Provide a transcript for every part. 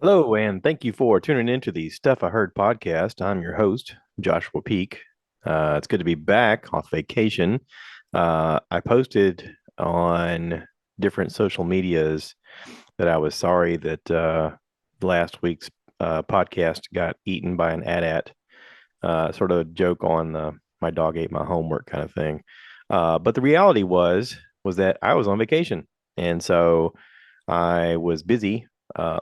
Hello, and thank you for tuning into the Stuff I Heard podcast. I'm your host, Joshua Peak. It's good to be back off vacation. I posted on different social medias that I was sorry that last week's podcast got eaten by an AT-AT, sort of a joke on my dog ate my homework kind of thing. But the reality was that I was on vacation, and so I was busy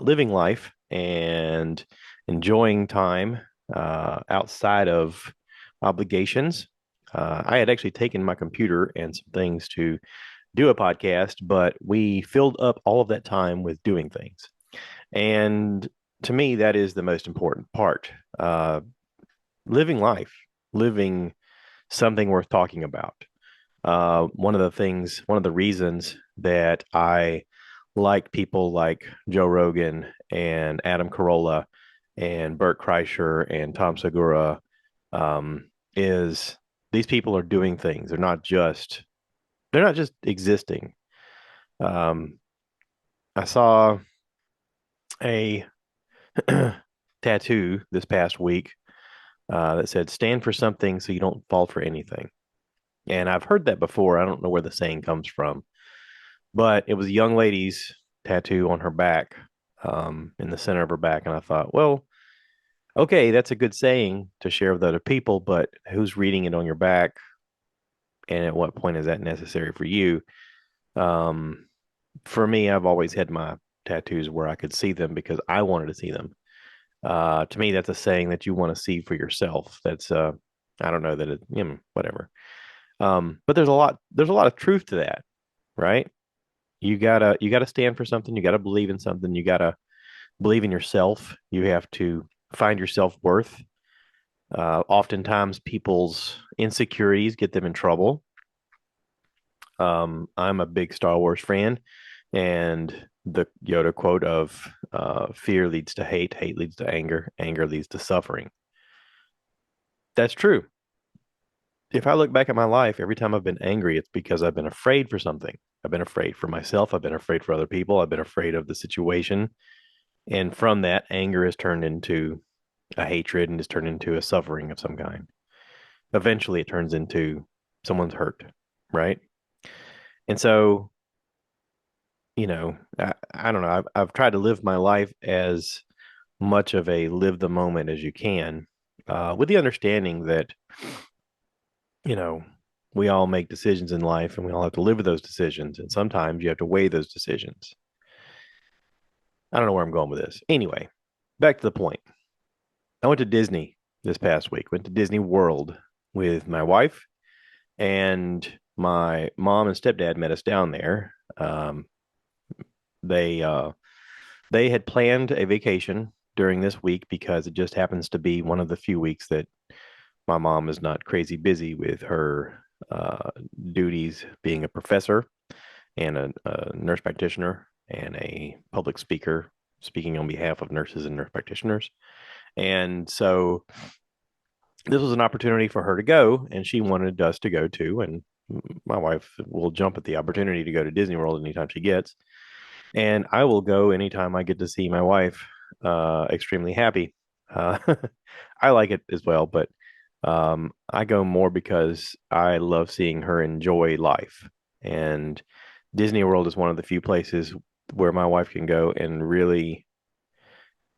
living life and enjoying time outside of obligations. I had actually taken my computer and some things to do a podcast, but we filled up all of that time with doing things. And to me, that is the most important part. Living life, living something worth talking about. One of the reasons that I like people like Joe Rogan and Adam Carolla and Bert Kreischer and Tom Segura is these people are doing things. They're not just existing. Um, I saw a tattoo this past week that said "Stand for something so you don't fall for anything." And I've heard that before. I don't know where the saying comes from, but it was a young lady's tattoo on her back, in the center of her back. And I thought, well, okay, that's a good saying to share with other people, but who's reading it on your back? And at what point is that necessary for you? Um, for me, I've always had my tattoos where I could see them because I wanted to see them. To me, that's a saying that you want to see for yourself. I don't know that whatever. But there's a lot of truth to that, right? You gotta stand for something. You gotta believe in something. You gotta believe in yourself. You have to find your self worth. Oftentimes, people's insecurities get them in trouble. I'm a big Star Wars fan, and the Yoda quote of "Fear leads to hate, hate leads to anger, anger leads to suffering." That's true. If I look back at my life, every time I've been angry, it's because I've been afraid for something. I've been afraid for myself. I've been afraid for other people. I've been afraid of the situation. And from that, anger is turned into a hatred and is turned into a suffering of some kind. Eventually, it turns into someone's hurt, right? And so, I don't know. I've tried to live my life as much of a live the moment as you can, with the understanding that, you know, we all make decisions in life and we all have to live with those decisions. And sometimes you have to weigh those decisions. I don't know where I'm going with this. Anyway, back to the point. I went to Disney this past week, went to Disney World with my wife, and my mom and stepdad met us down there. They they had planned a vacation during this week because it just happens to be one of the few weeks that my mom is not crazy busy with her duties being a professor and a nurse practitioner and a public speaker speaking on behalf of nurses and nurse practitioners. And so this was an opportunity for her to go, and she wanted us to go too. And my wife will jump at the opportunity to go to Disney World anytime she gets, and I will go anytime I get to see my wife. Extremely happy. Uh, I like it as well, but I go more because I love seeing her enjoy life. And Disney World is one of the few places where my wife can go and really,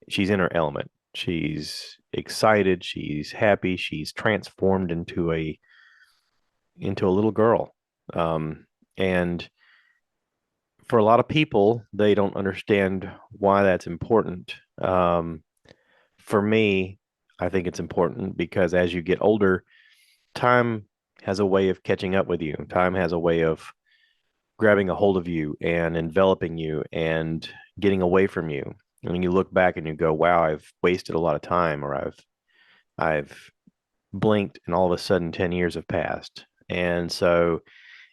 she's in her element. She's excited, she's happy, she's transformed into a little girl. And for a lot of people, they don't understand why that's important. For me, I think it's important because as you get older, time has a way of catching up with you. Time has a way of grabbing a hold of you and enveloping you and getting away from you. And when you look back and you go, "Wow, I've wasted a lot of time," or I've blinked and all of a sudden 10 years have passed. And so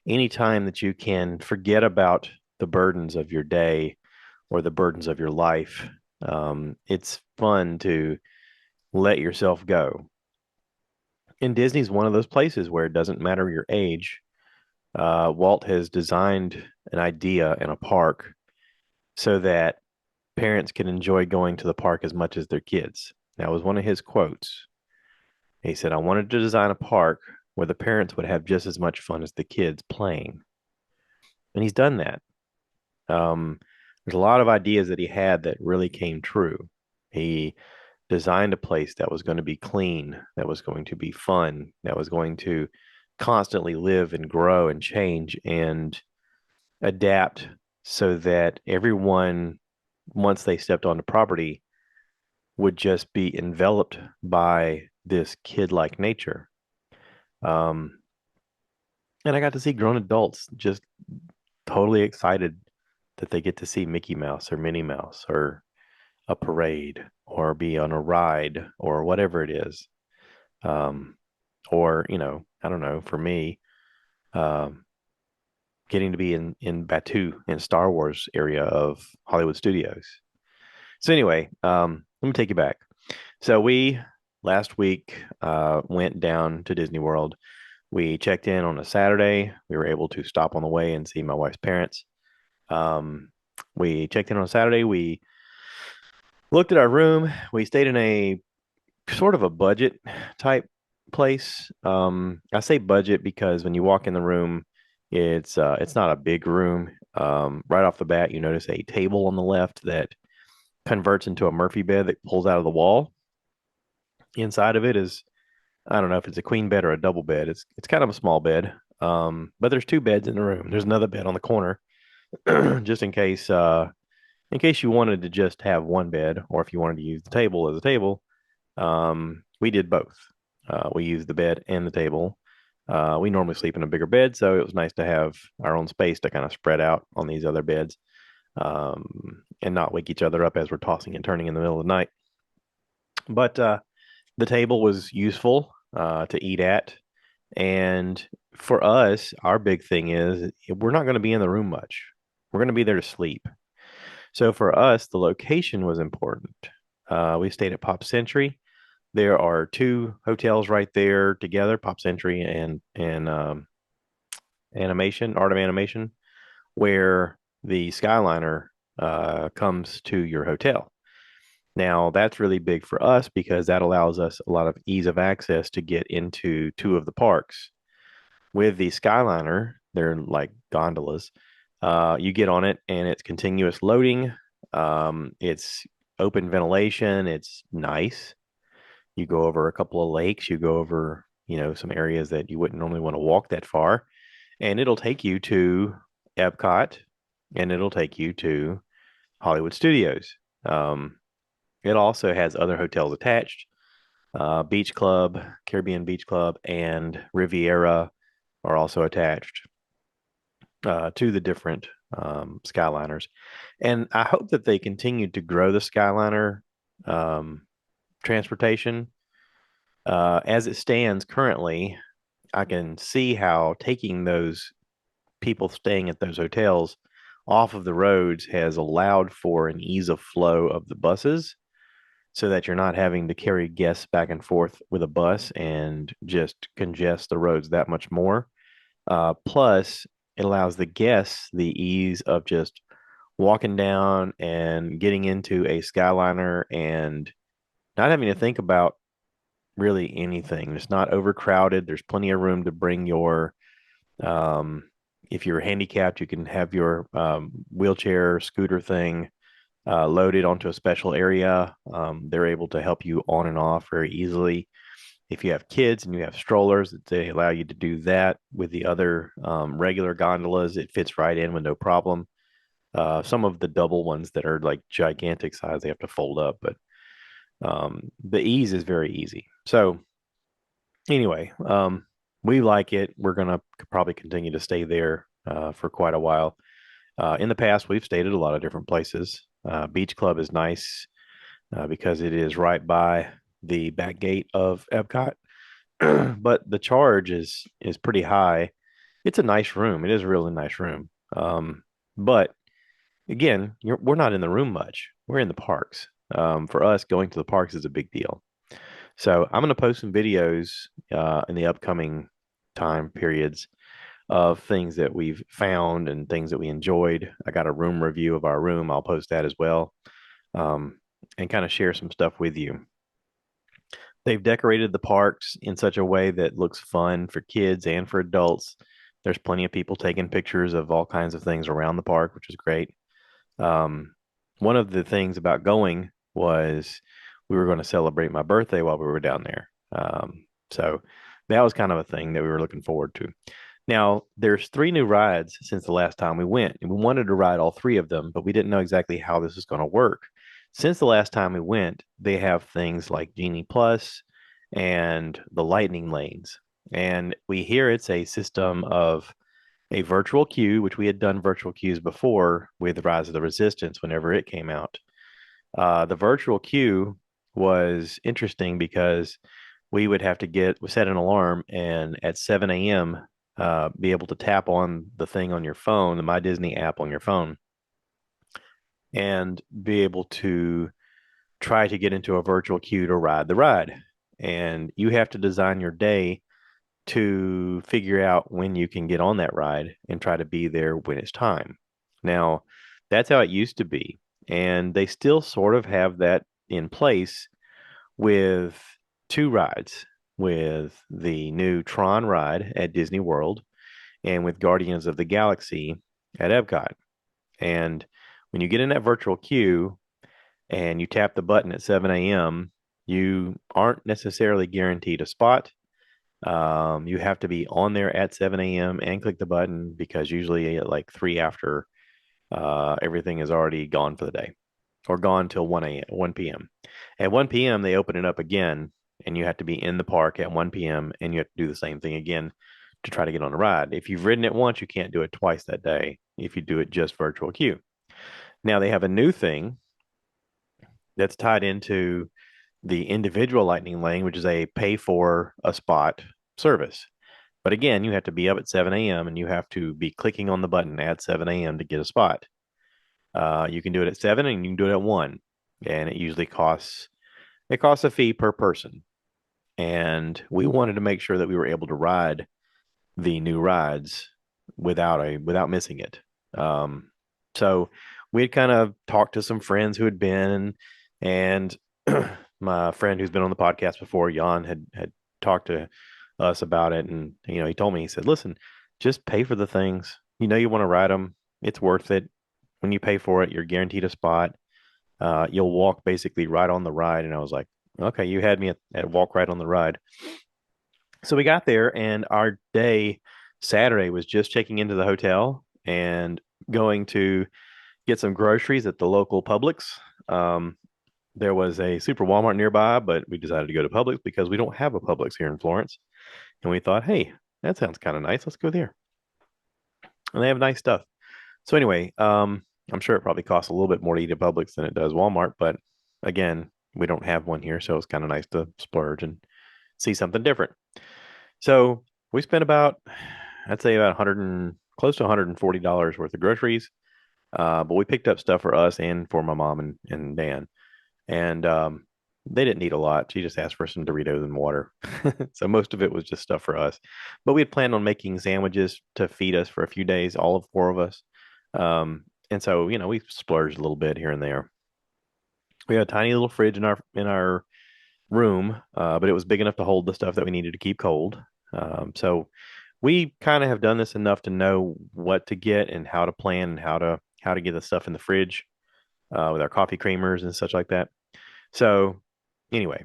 anytime that you can forget about the burdens of your day or the burdens of your life, it's fun to let yourself go. And Disney's one of those places where it doesn't matter your age. Walt has designed an idea in a park so that parents can enjoy going to the park as much as their kids. That was one of his quotes. He said, I wanted to design a park where the parents would have just as much fun as the kids playing. And he's done that. Um, there's a lot of ideas that he had that really came true. He designed a place that was going to be clean, that was going to be fun, that was going to constantly live and grow and change and adapt so that everyone, once they stepped onto property, would just be enveloped by this kid-like nature. Um, and I got to see grown adults just totally excited that they get to see Mickey Mouse or Minnie Mouse or a parade or be on a ride or whatever it is. Um, or, I don't know, for me, um, getting to be in Batu in Star Wars area of Hollywood Studios. So anyway, let me take you back. So we last week went down to Disney World. We checked in on a Saturday. We were able to stop on the way and see my wife's parents. Um, we checked in on a Saturday. We looked at our room. We stayed in a sort of a budget type place. I say budget because when you walk in the room, it's not a big room. Right off the bat, you notice a table on the left that converts into a Murphy bed that pulls out of the wall. Inside of it is, I don't know if it's a queen bed or a double bed. It's kind of a small bed. But there's two beds in the room. There's another bed on the corner, just in case you wanted to just have one bed, or if you wanted to use the table as a table. We did both. We used the bed and the table. We normally sleep in a bigger bed, so it was nice to have our own space to kind of spread out on these other beds, and not wake each other up as we're tossing and turning in the middle of the night. But the table was useful to eat at. And for us, our big thing is we're not going to be in the room much. We're going to be there to sleep. So for us, the location was important. We stayed at Pop Century. There are two hotels right there together, Pop Century and Animation, Art of Animation, where the Skyliner comes to your hotel. Now, that's really big for us because that allows us a lot of ease of access to get into two of the parks. With the Skyliner, they're like gondolas. You get on it and it's continuous loading. It's open ventilation. It's nice. You go over a couple of lakes. You go over, some areas that you wouldn't normally want to walk that far. And it'll take you to Epcot and it'll take you to Hollywood Studios. It also has other hotels attached. Beach Club, Caribbean Beach Club, and Riviera are also attached to the different Skyliners. And I hope that they continue to grow the Skyliner um, transportation. As it stands currently, I can see how taking those people staying at those hotels off of the roads has allowed for an ease of flow of the buses so that you're not having to carry guests back and forth with a bus and just congest the roads that much more. Plus, it allows the guests the ease of just walking down and getting into a Skyliner and not having to think about really anything. It's not overcrowded. There's plenty of room to bring um, if you're handicapped, you can have your wheelchair, scooter thing loaded onto a special area. They're able to help you on and off very easily. If you have kids and you have strollers, they allow you to do that. With the other regular gondolas, it fits right in with no problem. Some of the double ones that are like gigantic size, they have to fold up, but the ease is very easy. So anyway, we like it. We're gonna probably continue to stay there for quite a while. In the past, we've stayed at a lot of different places. Beach Club is nice because it is right by the back gate of Epcot, but the charge is pretty high. It's a nice room. It is a really nice room. But again, we're not in the room much. We're in the parks. For us, going to the parks is a big deal. So I'm going to post some videos in the upcoming time periods of things that we've found and things that we enjoyed. I got a room review of our room. I'll post that as well. um, and kind of share some stuff with you. They've decorated the parks in such a way that looks fun for kids and for adults. There's plenty of people taking pictures of all kinds of things around the park, which is great. Um, One of the things about going was we were going to celebrate my birthday while we were down there. So that was kind of a thing that we were looking forward to. Now, there's three new rides since the last time we went, and we wanted to ride all three of them, but we didn't know exactly how this was going to work. Since the last time we went, they have things like Genie Plus and the Lightning Lanes. And we hear it's a system of a virtual queue, which we had done virtual queues before with Rise of the Resistance whenever it came out. The virtual queue was interesting because we would have to set an alarm and at 7 a.m. Be able to tap on the thing on your phone, the My Disney app on your phone, and be able to try to get into a virtual queue to ride the ride. And you have to design your day to figure out when you can get on that ride and try to be there when it's time. Now, that's how it used to be. And they still sort of have that in place with two rides, with the new Tron ride at Disney World and with Guardians of the Galaxy at Epcot. And when you get in that virtual queue and you tap the button at 7 a.m., you aren't necessarily guaranteed a spot. You have to be on there at 7 a.m. and click the button because usually at like three after, everything is already gone for the day or gone till 1 p.m. At 1 p.m., they open it up again and you have to be in the park at 1 p.m. and you have to do the same thing again to try to get on the ride. If you've ridden it once, you can't do it twice that day if you do it just virtual queue. Now they have a new thing that's tied into the individual Lightning Lane, which is a pay for a spot service. But again, you have to be up at 7 a.m. and you have to be clicking on the button at 7 a.m. to get a spot. You can do it at 7 and you can do it at 1. And it usually costs a fee per person. And we wanted to make sure that we were able to ride the new rides without missing it. Um, so we had kind of talked to some friends who had been, and my friend who's been on the podcast before, Jan, had talked to us about it, and he told me, he said, "Listen, just pay for the things. You want to ride them. It's worth it. When you pay for it, you're guaranteed a spot. You'll walk basically right on the ride." And I was like, "Okay, you had me at walk right on the ride." So we got there, and our day Saturday was just checking into the hotel and going to get some groceries at the local Publix. Um, there was a super Walmart nearby, but we decided to go to Publix because we don't have a Publix here in Florence. And we thought, hey, that sounds kind of nice. Let's go there. And they have nice stuff. So anyway, I'm sure it probably costs a little bit more to eat at Publix than it does Walmart, but again, we don't have one here, so it's kind of nice to splurge and see something different. So we spent I'd say about 100 and close to $140 worth of groceries. But we picked up stuff for us and for my mom and Dan. And they didn't need a lot. She just asked for some Doritos and water. So most of it was just stuff for us. But we had planned on making sandwiches to feed us for a few days, all of four of us. And so, we splurged a little bit here and there. We had a tiny little fridge in our room, but it was big enough to hold the stuff that we needed to keep cold. So we kind of have done this enough to know what to get and how to plan and how to get the stuff in the fridge with our coffee creamers and such like that. So anyway,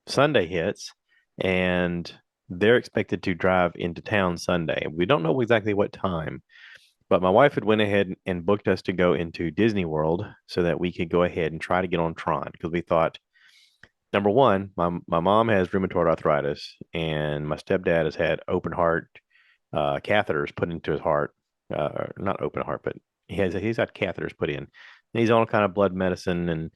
Sunday hits and they're expected to drive into town Sunday. We don't know exactly what time, but my wife had went ahead and booked us to go into Disney World so that we could go ahead and try to get on Tron because we thought, number one, my mom has rheumatoid arthritis and my stepdad has had open heart catheters put into his heart. Not open heart, but he's had catheters put in. And he's on kind of blood medicine and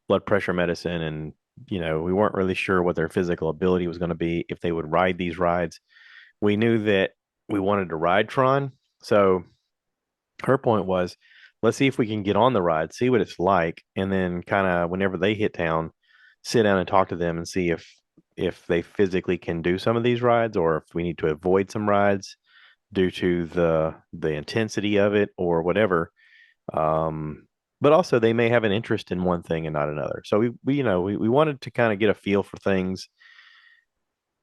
blood pressure medicine, and we weren't really sure what their physical ability was going to be if they would ride these rides. We knew that we wanted to ride Tron, so her point was, let's see if we can get on the ride, see what it's like, and then kind of whenever they hit town, sit down and talk to them and see if they physically can do some of these rides or if we need to avoid some rides due to the intensity of it or whatever. Um, but also they may have an interest in one thing and not another. So we wanted to kind of get a feel for things.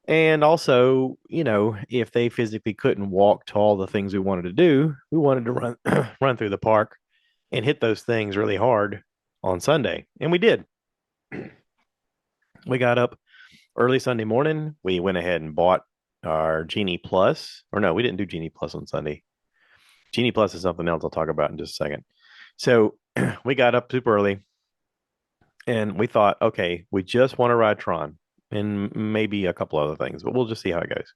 And also, if they physically couldn't walk to all the things we wanted to do, we wanted to run run through the park and hit those things really hard on Sunday. And we did. We got up early Sunday morning. We went ahead and bought our Genie Plus. Or no, we didn't do Genie Plus on Sunday. Genie Plus is something else I'll talk about in just a second. So we got up super early and we thought, okay, we just want to ride Tron and maybe a couple other things, but we'll just see how it goes.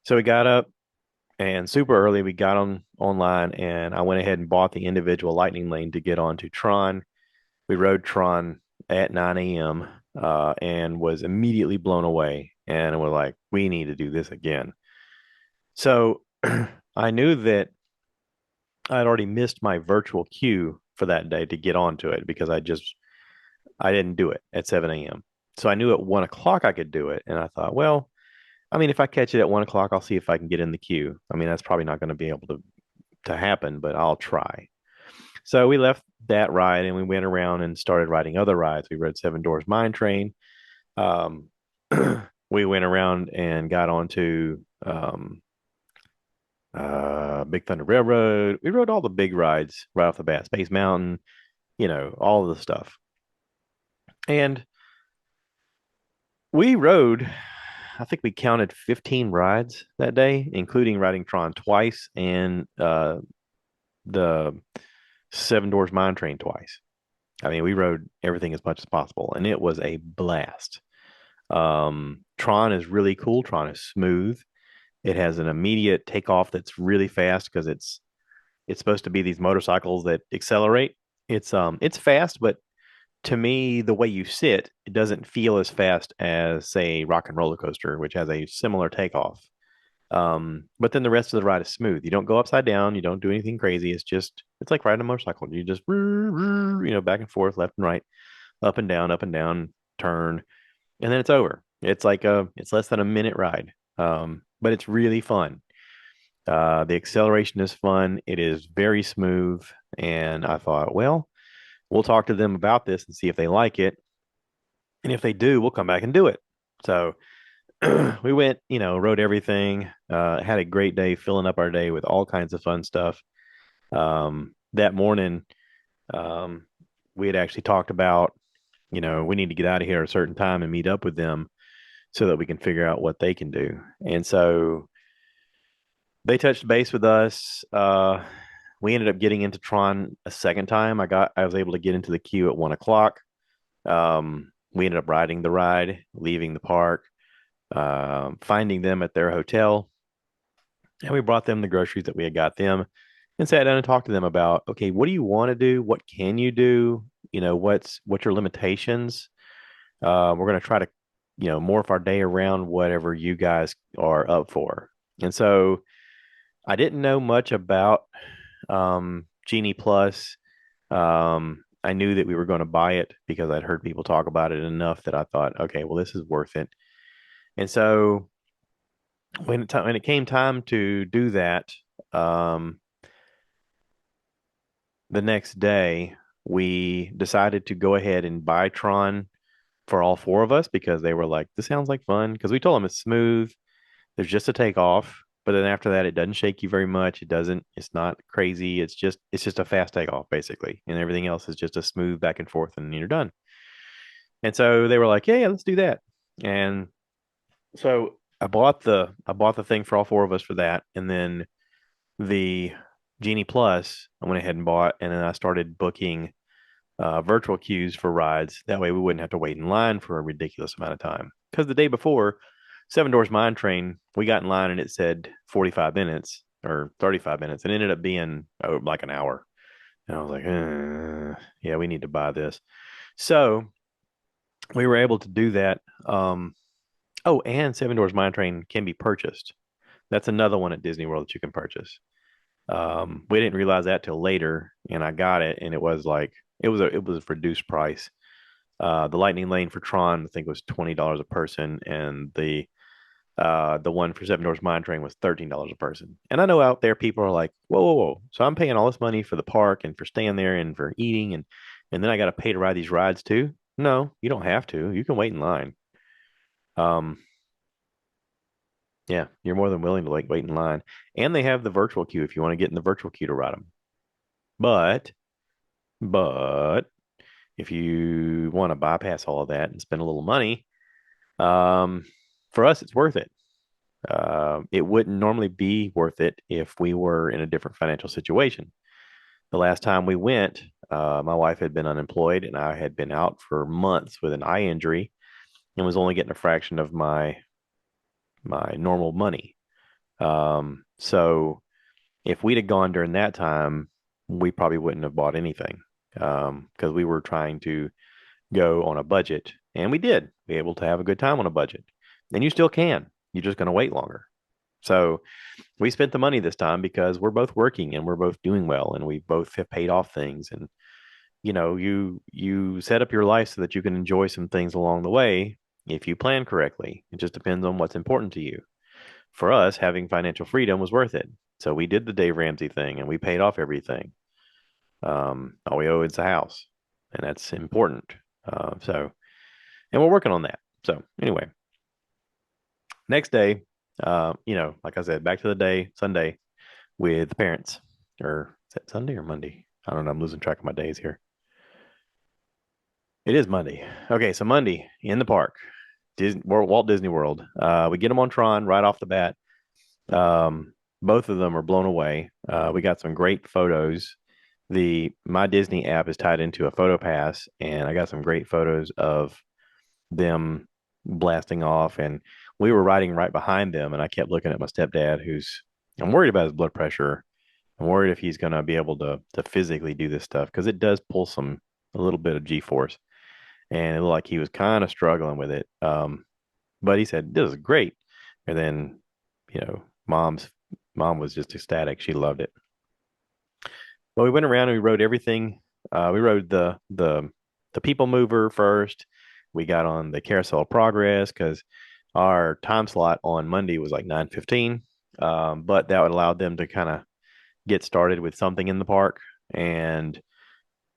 So we got up and super early we got on online and I went ahead and bought the individual lightning lane to get onto Tron. We rode Tron at 9 a.m. And was immediately blown away. And we're like, we need to do this again. So I knew that I'd already missed my virtual queue for that day to get onto it because I didn't do it at 7 a.m. So I knew at 1 o'clock I could do it. And I thought, well, I mean, if I catch it at 1 o'clock, I'll see if I can get in the queue. I mean, that's probably not going to be able to happen, but I'll try. So we left that ride and we went around and started riding other rides. We rode Seven Doors Mine Train. Um, we went around and got onto Big Thunder Railroad. We rode all the big rides right off the bat. Space Mountain, all of the stuff. And we rode, I think we counted 15 rides that day, including riding Tron twice and the Seven Doors Mine Train twice. I mean, we rode everything as much as possible, and it was a blast. Tron is really cool. Tron is smooth. It has an immediate takeoff that's really fast because it's supposed to be these motorcycles that accelerate. It's fast, but to me, the way you sit, it doesn't feel as fast as, say, Rock and Roller Coaster, which has a similar takeoff. But then the rest of the ride is smooth. You don't go upside down. You don't do anything crazy. It's like riding a motorcycle. You just, back and forth, left and right, up and down, turn, and then it's over. It's less than a minute ride. But it's really fun. The acceleration is fun. It is very smooth. And I thought, well, we'll talk to them about this and see if they like it. And if they do, we'll come back and do it. So we went, rode everything, had a great day filling up our day with all kinds of fun stuff. That morning, um, we had actually talked about, we need to get out of here at a certain time and meet up with them so that we can figure out what they can do. And so they touched base with us. We ended up getting into Tron a second time. I was able to get into the queue at 1 o'clock. We ended up riding the ride, leaving the park, finding them at their hotel, and we brought them the groceries that we had got them, and sat down and talked to them about, okay, what do you want to do? What can you do? What's your limitations? We're going to try to, morph our day around whatever you guys are up for. And so I didn't know much about Genie Plus. I knew that we were going to buy it because I'd heard people talk about it enough that I thought, okay, well, this is worth it. And so when it came time to do that, um, the next day we decided to go ahead and buy Tron for all four of us because they were like, this sounds like fun. Because we told them it's smooth. There's just a takeoff, but then after that, it doesn't shake you very much. It's not crazy. It's just a fast takeoff basically, and everything else is just a smooth back and forth, and you're done. And so they were like, yeah, let's do that. And so I bought the thing for all four of us for that, and then the Genie Plus I went ahead and bought, and then I started booking virtual queues for rides. That way we wouldn't have to wait in line for a ridiculous amount of time. Because the day before, Seven Doors Mine Train, we got in line and it said 45 minutes or 35 minutes, and it ended up being like an hour. And I was like, yeah, we need to buy this. So we were able to do that. Oh, and Seven Doors Mine Train can be purchased. That's another one at Disney World that you can purchase. We didn't realize that till later, and I got it, and it was a reduced price. The Lightning Lane for Tron, I think, was $20 a person, and the The one for Seven Doors Mine Train was $13 a person. And I know out there people are like, whoa, whoa, whoa. So I'm paying all this money for the park and for staying there and for eating and then I got to pay to ride these rides too? No, you don't have to. You can wait in line. Um, yeah, you're more than willing to like wait in line. And they have the virtual queue if you want to get in the virtual queue to ride them. But but if you want to bypass all of that and spend a little money, um, for us it's worth it. It wouldn't normally be worth it if we were in a different financial situation. The last time we went, my wife had been unemployed and I had been out for months with an eye injury and was only getting a fraction of my normal money. So if we'd have gone during that time, we probably wouldn't have bought anything because we were trying to go on a budget, and we did be able to have a good time on a budget. And you still can. You're just going to wait longer. So we spent the money this time because we're both working and we're both doing well and we both have paid off things. And you set up your life so that you can enjoy some things along the way if you plan correctly. It just depends on what's important to you. For us, having financial freedom was worth it. So we did the Dave Ramsey thing and we paid off everything. All we owe is a house, and that's important. And we're working on that. So anyway, next day, like I said, back to the day, Sunday with the parents, or is that Sunday or Monday? I don't know. I'm losing track of my days here. It is Monday. Okay, so Monday in the park, Walt Disney World. We get them on Tron right off the bat. Both of them are blown away. We got some great photos. The My Disney app is tied into a photo pass, and I got some great photos of them blasting off. And we were riding right behind them, and I kept looking at my stepdad, I'm worried about his blood pressure. I'm worried if he's going to be able to physically do this stuff because it does pull a little bit of G force, and it looked like he was kind of struggling with it. But he said this is great, and then mom was just ecstatic. She loved it. Well, we went around and we rode everything. We rode the People Mover first. We got on the Carousel of Progress because our time slot on Monday was like 9:15. But that would allow them to kind of get started with something in the park. And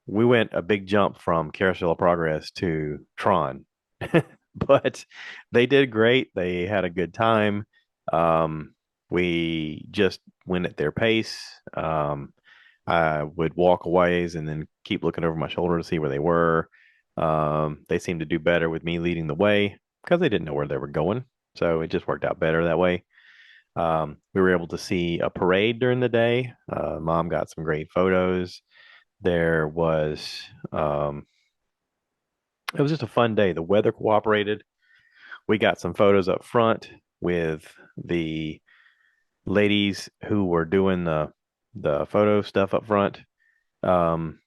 we went a big jump from Carousel of Progress to Tron. But they did great. They had a good time. We just went at their pace. I would walk a ways and then keep looking over my shoulder to see where they were. They seemed to do better with me leading the way because they didn't know where they were going. So it just worked out better that way. We were able to see a parade during the day. Mom got some great photos. There was, it was just a fun day. The weather cooperated. We got some photos up front with the ladies who were doing the photo stuff up front. Um,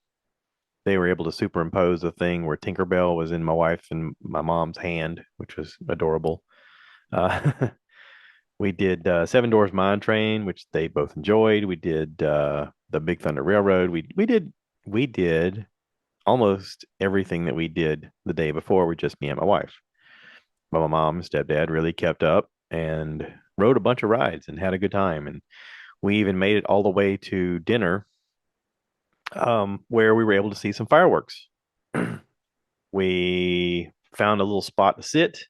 they were able to superimpose a thing where Tinkerbell was in my wife's and my mom's hand, which was adorable. Uh, we did Seven Doors Mine Train, which they both enjoyed. We did the Big Thunder Railroad. We did almost everything that we did the day before with just me and my wife. But my mom and stepdad really kept up and rode a bunch of rides and had a good time. And we even made it all the way to dinner, where we were able to see some fireworks. We found a little spot to sit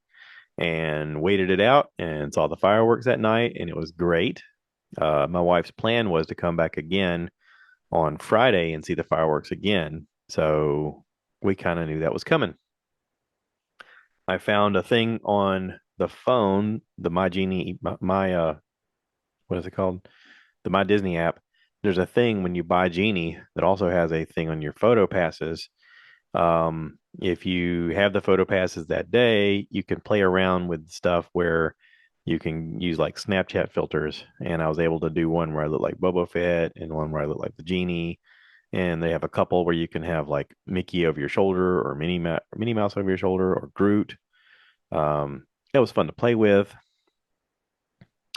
and waited it out and saw the fireworks that night, and it was great. My wife's plan was to come back again on Friday and see the fireworks again. So we kind of knew that was coming. I found a thing on the phone, the My Genie, what is it called? The My Disney app. There's a thing when you buy Genie that also has a thing on your photo passes. If you have the photo passes that day, you can play around with stuff where you can use like Snapchat filters. And I was able to do one where I look like Boba Fett and one where I look like the Genie. And they have a couple where you can have like Mickey over your shoulder or Minnie Mouse over your shoulder or Groot. It was fun to play with.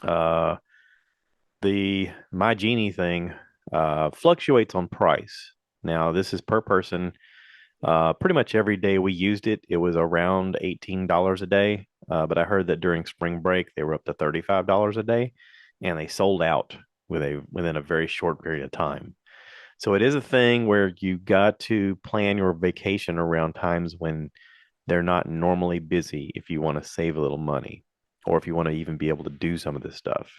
Uh, the My Genie thing fluctuates on price. Now, this is per person. Pretty much every day we used it, it was around $18 a day. but I heard that during spring break they were up to $35 a day, and they sold out within a very short period of time. So it is a thing where you got to plan your vacation around times when they're not normally busy if you want to save a little money or if you want to even be able to do some of this stuff.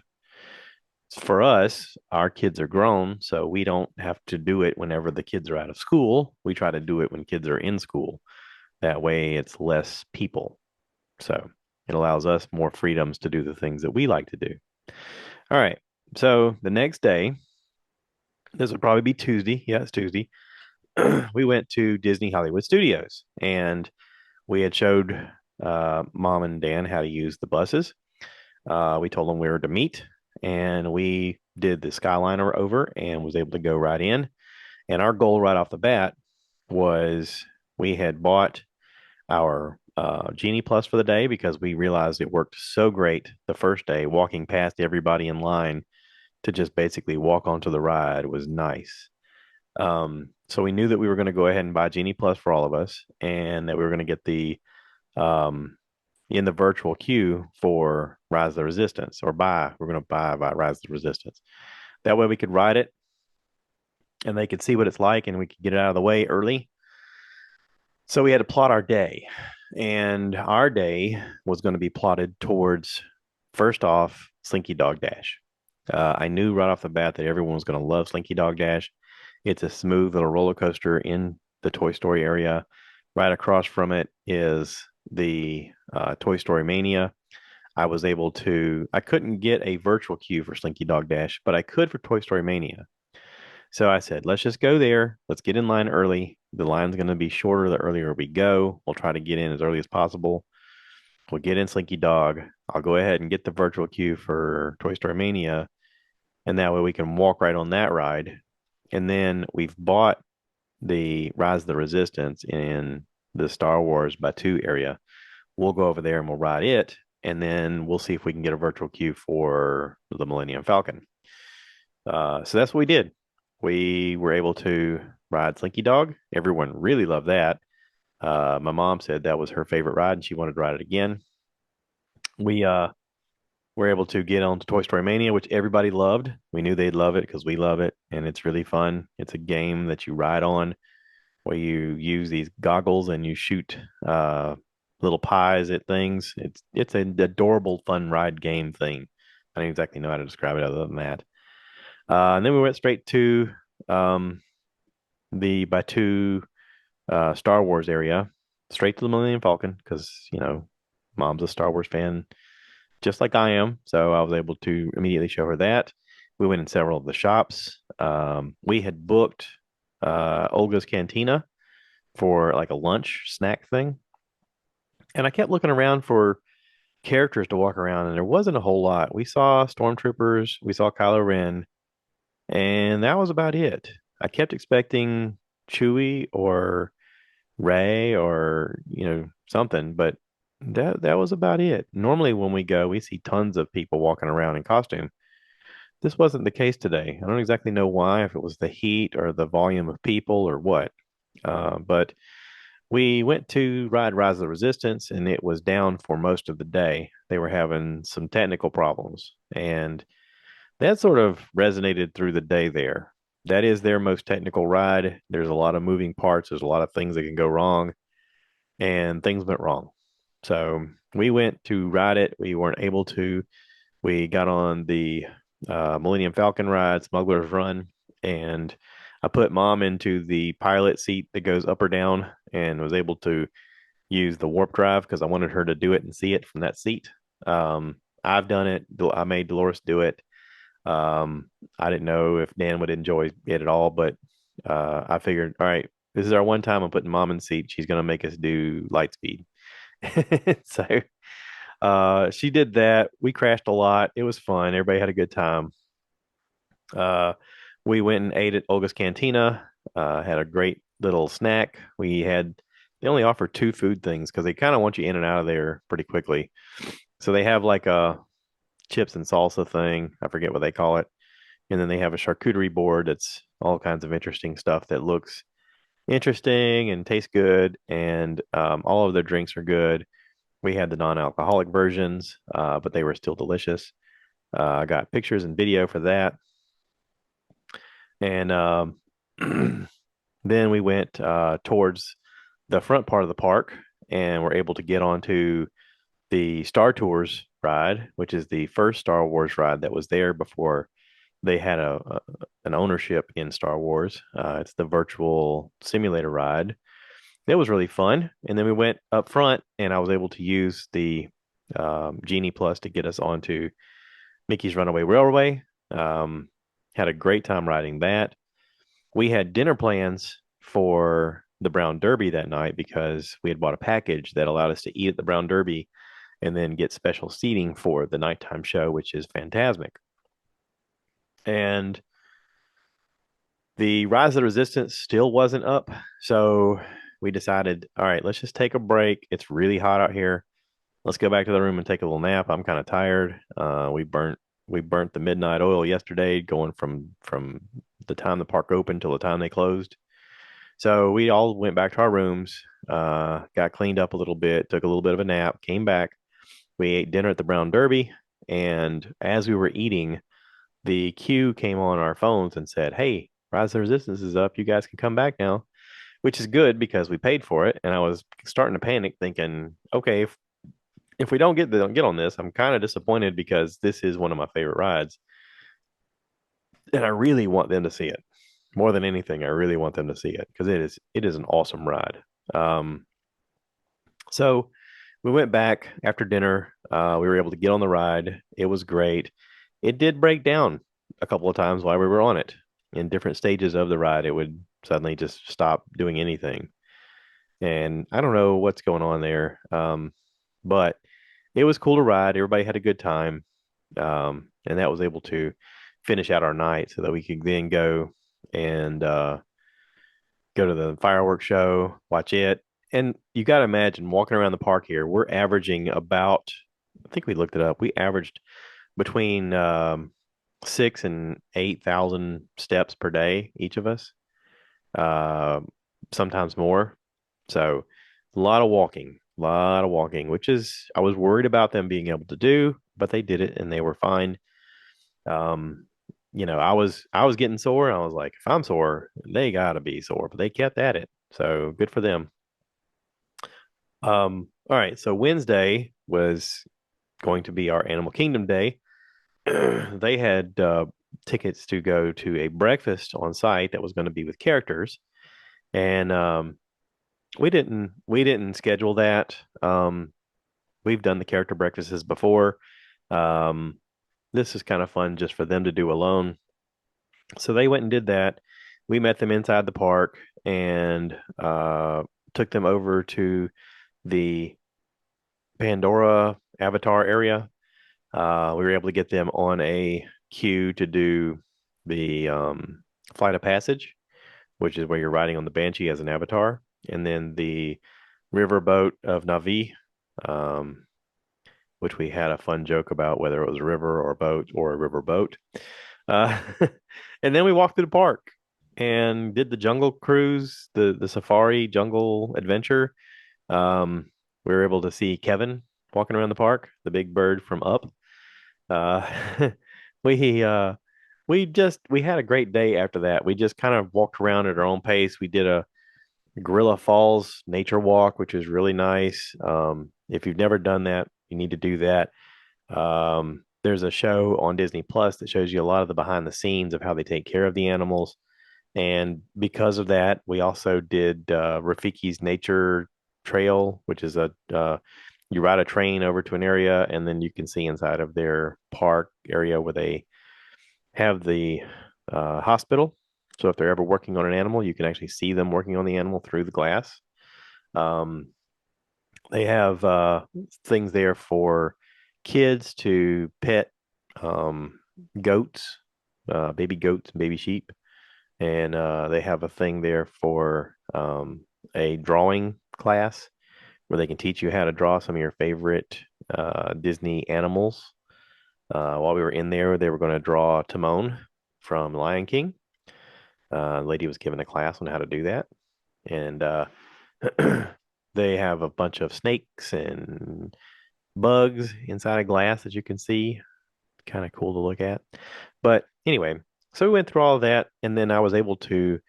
For us, our kids are grown, so we don't have to do it whenever the kids are out of school. We try to do it when kids are in school. That way, it's less people. So it allows us more freedoms to do the things that we like to do. All right. So the next day, this would probably be Tuesday. Yeah, it's Tuesday. We went to Disney Hollywood Studios and we had showed mom and Dan how to use the buses. We told them where to meet and we did the Skyliner over and was able to go right in. And our goal right off the bat was we had bought our Genie Plus for the day because we realized it worked so great the first day, walking past everybody in line to just basically walk onto the ride was nice. So we knew that we were going to go ahead and buy Genie Plus for all of us, and that we were going to get the um, in the virtual queue for Rise of the Resistance, or we're going to buy Rise of the Resistance. That way we could ride it, and they could see what it's like, and we could get it out of the way early. So we had to plot our day, and our day was going to be plotted towards first off Slinky Dog Dash. I knew right off the bat that everyone was going to love Slinky Dog Dash. It's a smooth little roller coaster in the Toy Story area. Right across from it is the Toy Story Mania. I couldn't get a virtual queue for Slinky Dog Dash, but I could for Toy Story Mania. So I said, let's just go there. Let's get in line early. The line's going to be shorter the earlier we go. We'll try to get in as early as possible. We'll get in Slinky Dog. I'll go ahead and get the virtual queue for Toy Story Mania. And that way we can walk right on that ride. And then we've bought the Rise of the Resistance in the Star Wars Batuu area. We'll go over there and we'll ride it. And then we'll see if we can get a virtual queue for the Millennium Falcon. So that's what we did. We were able to ride Slinky Dog. Everyone really loved that. My mom said that was her favorite ride and she wanted to ride it again. We were able to get on to Toy Story Mania, which everybody loved. We knew they'd love it because we love it, and it's really fun. It's a game that you ride on where you use these goggles and you shoot little pies at things. It's an adorable, fun ride game thing. I don't exactly know how to describe it other than that. And then we went straight to um, the Batuu Star Wars area, straight to the Millennium Falcon because mom's a Star Wars fan just like I am. So I was able to immediately show her that. We went in several of the shops. We had booked Olga's Cantina for like a lunch snack thing. And I kept looking around for characters to walk around, and there wasn't a whole lot. We saw stormtroopers, we saw Kylo Ren, and that was about it. I kept expecting Chewie or Ray or something, but that was about it. Normally when we go, we see tons of people walking around in costume. This wasn't the case today. I don't exactly know why, if it was the heat or the volume of people or what. But we went to ride Rise of the Resistance and it was down for most of the day. They were having some technical problems and that sort of resonated through the day there. That is their most technical ride. There's a lot of moving parts. There's a lot of things that can go wrong and things went wrong. So we went to ride it. We weren't able to. We got on the Millennium Falcon ride, Smuggler's Run, and I put mom into the pilot seat that goes up or down and was able to use the warp drive because I wanted her to do it and see it from that seat. I've done it. I made Dolores do it. I didn't know if Dan would enjoy it at all, but I figured, all right, this is our one time I'm putting mom in the seat. She's going to make us do light speed. So she did that. We crashed a lot. It was fun. Everybody had a good time. Uh, we went and ate at Olga's Cantina, had a great little snack. They only offer two food things because they kind of want you in and out of there pretty quickly. So they have like a chips and salsa thing. I forget what they call it. And then they have a charcuterie board that's all kinds of interesting stuff that looks interesting and tastes good. And all of their drinks are good. We had the non-alcoholic versions, but they were still delicious. I got pictures and video for that. And then we went towards the front part of the park and were able to get onto the Star Tours ride, which is the first Star Wars ride that was there before they had a an ownership in Star Wars. It's the virtual simulator ride. It was really fun. And then we went up front, and I was able to use the Genie Plus to get us onto Mickey's Runaway Railway. Um, had a great time riding that. We had dinner plans for the Brown Derby that night because we had bought a package that allowed us to eat at the Brown Derby and then get special seating for the nighttime show, which is fantastic. And the Rise of the Resistance still wasn't up. So we decided, all right, let's just take a break. It's really hot out here. Let's go back to the room and take a little nap. I'm kind of tired. We burnt the midnight oil yesterday, going from the time the park opened till the time they closed. So we all went back to our rooms, got cleaned up a little bit, took a little bit of a nap, came back. We ate dinner at the Brown Derby, and as we were eating, the queue came on our phones and said, "Hey, Rise of the Resistance is up. You guys can come back now," which is good because we paid for it. And I was starting to panic, thinking, "Okay, if we don't get on this, I'm kind of disappointed because this is one of my favorite rides, and I really want them to see it more than anything. I really want them to see it because it is an awesome ride." Um, so we went back after dinner. We were able to get on the ride. It was great. It did break down a couple of times while we were on it. In different stages of the ride, it would suddenly just stop doing anything. And I don't know what's going on there. But it was cool to ride. Everybody had a good time. And that was able to finish out our night so that we could then and go to the fireworks show, watch it. And you got to imagine walking around the park here, we're averaging about, I think we looked it up, we averaged between 6 and 8 thousand steps per day, each of us, uh, sometimes more. So a lot of walking, which is, I was worried about them being able to do, but they did it and they were fine. Um, I was getting sore, and I was like, if I'm sore, they gotta be sore, but they kept at it. So good for them. All right, so Wednesday was going to be our Animal Kingdom day. They had tickets to go to a breakfast on site that was going to be with characters, and we didn't schedule that. We've done the character breakfasts before. Um, this is kind of fun just for them to do alone. So they went and did that. We met them inside the park and took them over to the Pandora Avatar area. We were able to get them on a queue to do the Flight of Passage, which is where you're riding on the Banshee as an avatar, and then the river boat of Navi, um, which we had a fun joke about whether it was a river or a boat or a river boat. Uh, and then we walked through the park and did the jungle cruise, the safari jungle adventure. Um, we were able to see Kevin walking around the park, the big bird from Up. Uh, we we had a great day after that. We just kind of walked around at our own pace. We did a Gorilla Falls nature walk, which is really nice. If you've never done that, you need to do that. There's a show on Disney Plus that shows you a lot of the behind the scenes of how they take care of the animals. And because of that, we also did Rafiki's Nature Trail, which is you ride a train over to an area and then you can see inside of their park area where they have the hospital. So if they're ever working on an animal, you can actually see them working on the animal through the glass. Um, they have things there for kids to pet um, goats, baby goats, baby sheep, and they have a thing there for a drawing class where they can teach you how to draw some of your favorite Disney animals. While we were in there, they were going to draw Timon from Lion King. The lady was given a class on how to do that, and They have a bunch of snakes and bugs inside a glass that you can see. Kind of cool to look at. But anyway, so we went through all of that, and then I was able to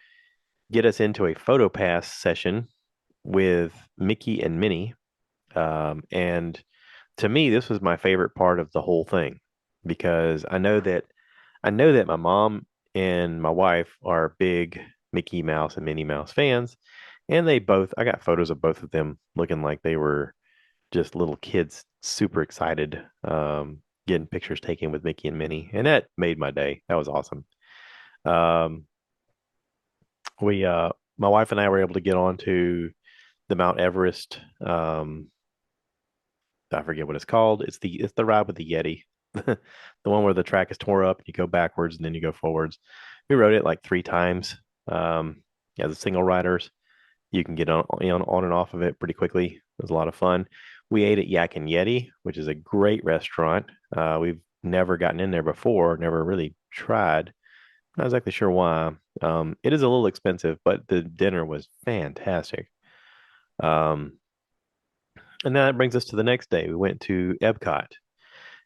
get us into a photo pass session with Mickey and Minnie. And to me, this was my favorite part of the whole thing because I know that my mom and my wife are big Mickey Mouse and Minnie Mouse fans, and I got photos of both of them looking like they were just little kids, super excited, getting pictures taken with Mickey and Minnie, and that made my day. That was awesome. Um, we, my wife and I were able to get onto the Mount Everest. I forget what it's called. It's the ride with the Yeti, the one where the track is tore up. You go backwards and then you go forwards. We rode it like 3 times. As a single riders, you can get on and off of it pretty quickly. It was a lot of fun. We ate at Yak and Yeti, which is a great restaurant. We've never gotten in there before, never really tried. Not exactly sure why. It is a little expensive, but the dinner was fantastic. Um, and then that brings us to the next day. We went to Epcot,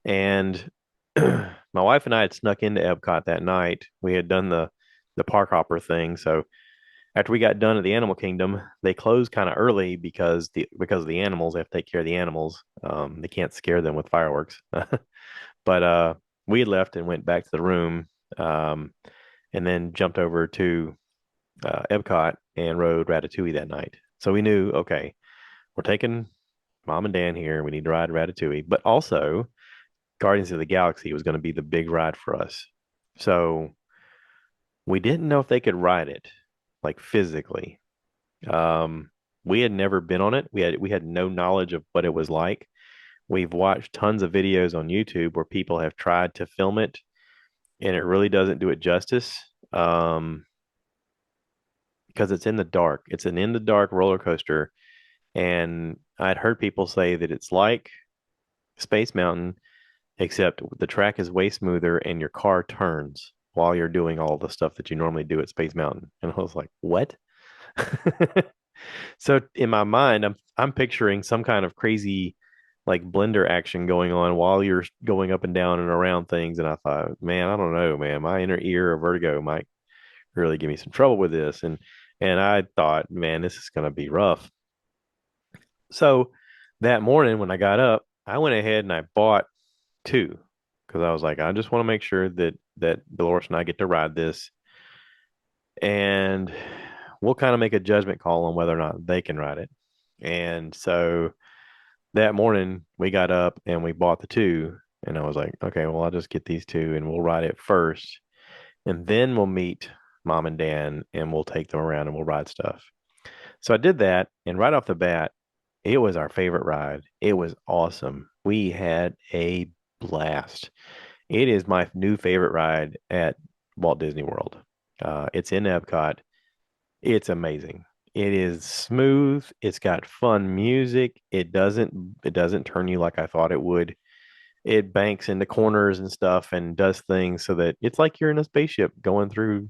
and my wife and I had snuck into Epcot that night. We had done the park hopper thing, so after we got done at the Animal Kingdom, they closed kind of early because of the animals. They have to take care of the animals. They can't scare them with fireworks. But we had left and went back to the room, um, and then jumped over to Epcot and rode Ratatouille that night. So we knew, okay, we're taking Mom and Dan here. We need to ride Ratatouille, but also Guardians of the Galaxy was going to be the big ride for us. So we didn't know if they could ride it like physically. We had never been on it. We had no knowledge of what it was like. We've watched tons of videos on YouTube where people have tried to film it, and it really doesn't do it justice. Because it's in the dark. It's an in the dark roller coaster, and I'd heard people say that it's like Space Mountain, except the track is way smoother and your car turns while you're doing all the stuff that you normally do at Space Mountain. And I was like, what? So in my mind, I'm picturing some kind of crazy like blender action going on while you're going up and down and around things. And I thought, man, I don't know, man. My inner ear of vertigo might really give me some trouble with this. And I thought, man, this is gonna be rough. So that morning when I got up, I went ahead and I bought two because I was like, I just want to make sure that Dolores and I get to ride this, and we'll kind of make a judgment call on whether or not they can ride it. And so that morning we got up and we bought the two, and I was like, okay, well, I'll just get these two and we'll ride it first, and then we'll meet Mom and Dan and we'll take them around and we'll ride stuff. So I did that, and right off the bat, it was our favorite ride. It was awesome. We had a blast. It is my new favorite ride at Walt Disney World. It's in Epcot. It's amazing. It is smooth. It's got fun music. It doesn't turn you like I thought it would. It banks into corners and stuff and does things so that it's like you're in a spaceship going through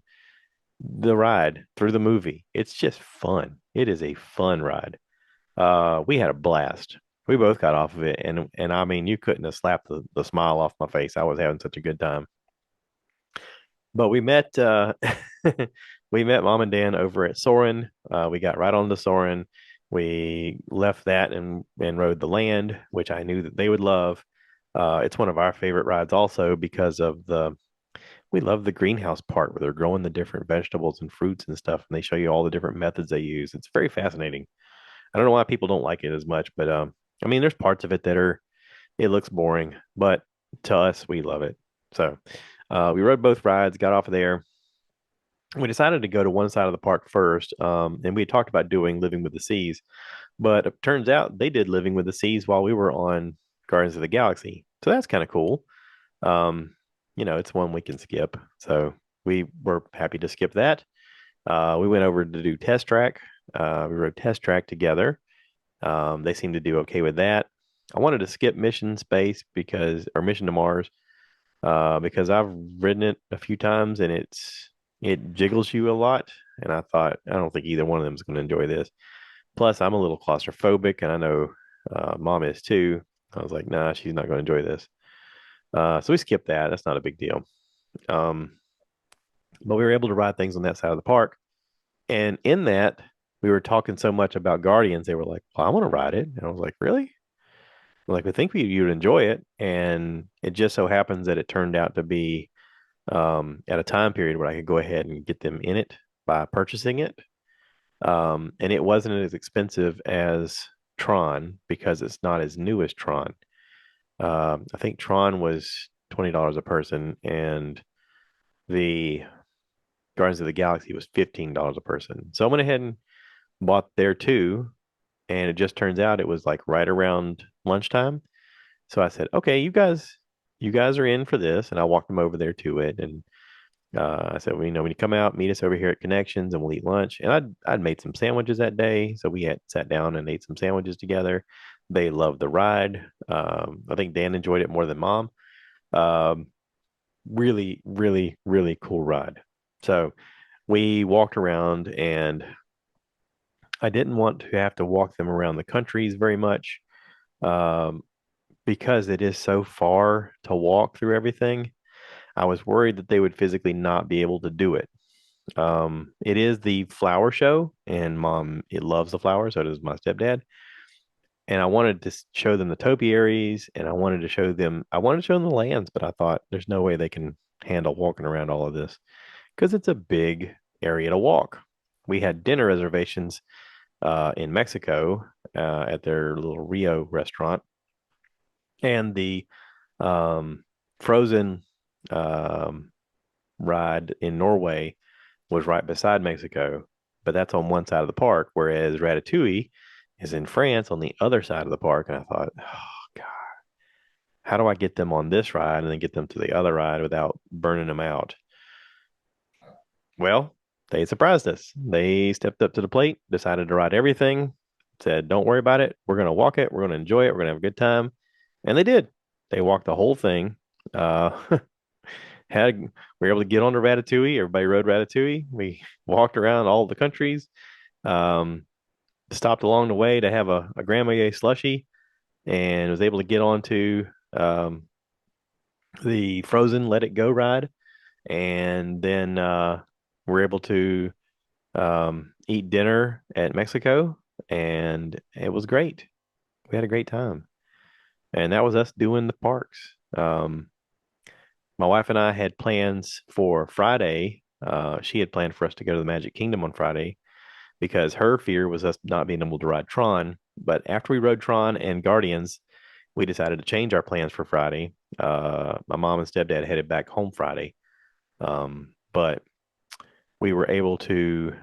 the ride, through the movie. It's just fun. It is a fun ride. We had a blast. We both got off of it, and I mean, you couldn't have slapped the smile off my face. I was having such a good time. But we met we met Mom and Dan over at Soarin'. We got right on to Soarin'. We left that and rode the land, which I knew that they would love. It's one of our favorite rides also because of the we love the greenhouse part where they're growing the different vegetables and fruits and stuff, and they show you all the different methods they use. It's very fascinating. I don't know why people don't like it as much, but I mean, there's parts of it that are it looks boring, but to us, we love it. So we rode both rides, got off of there. We decided to go to one side of the park first, and we had talked about doing Living with the Seas, but it turns out they did Living with the Seas while we were on Guardians of the Galaxy. So that's kind of cool. Um, it's one we can skip. So we were happy to skip that. We went over to do Test Track. We rode Test Track together. They seemed to do okay with that. I wanted to skip Mission Space or Mission to Mars, because I've ridden it a few times and it jiggles you a lot. And I thought, I don't think either one of them is going to enjoy this. Plus, I'm a little claustrophobic, and I know mom is too. I was like, nah, she's not going to enjoy this. So we skipped that. That's not a big deal. Um, but we were able to ride things on that side of the park. And in that, we were talking so much about Guardians. They were like, well, I want to ride it. And I was like, really? Like, we think you'd enjoy it. And it just so happens that it turned out to be at a time period where I could go ahead and get them in it by purchasing it. And it wasn't as expensive as Tron because it's not as new as Tron. I think Tron was $20 a person, and the Guardians of the Galaxy was $15 a person. So I went ahead and bought there too, and it just turns out it was like right around lunchtime. So I said, "Okay, you guys are in for this," and I walked them over there to it, and I said, "Well, when you come out, meet us over here at Connections, and we'll eat lunch." And I'd made some sandwiches that day, so we had sat down and ate some sandwiches together. They loved the ride. I think Dan enjoyed it more than Mom. Um, really, really, really cool ride. So we walked around, and I didn't want to have to walk them around the countries very much, um, because it is so far to walk through everything. I was worried that they would physically not be able to do it. It is the flower show, and Mom, it loves the flowers. So does my stepdad. And I wanted to show them the topiaries, and I wanted to show them the lands, but I thought there's no way they can handle walking around all of this because it's a big area to walk. We had dinner reservations in Mexico at their little Rio restaurant, and the um, Frozen um, ride in Norway was right beside Mexico, but that's on one side of the park, whereas Ratatouille is in France on the other side of the park. And I thought, oh God, how do I get them on this ride and then get them to the other ride without burning them out? Well, they surprised us. They stepped up to the plate, decided to ride everything, said, don't worry about it. We're going to walk it. We're going to enjoy it. We're going to have a good time. And they did. They walked the whole thing. Uh, we were able to get on to Ratatouille. Everybody rode Ratatouille. We walked around all the countries. Um, Stopped along the way to have a Grand Marnier slushy, and was able to get onto the Frozen Let It Go ride, and then we're able to eat dinner at Mexico, and it was great. We had a great time, and that was us doing the parks. My wife and I had plans for Friday. She had planned for us to go to the Magic Kingdom on Friday because her fear was us not being able to ride Tron. But after we rode Tron and Guardians, we decided to change our plans for Friday. My mom and stepdad headed back home Friday, but we were able to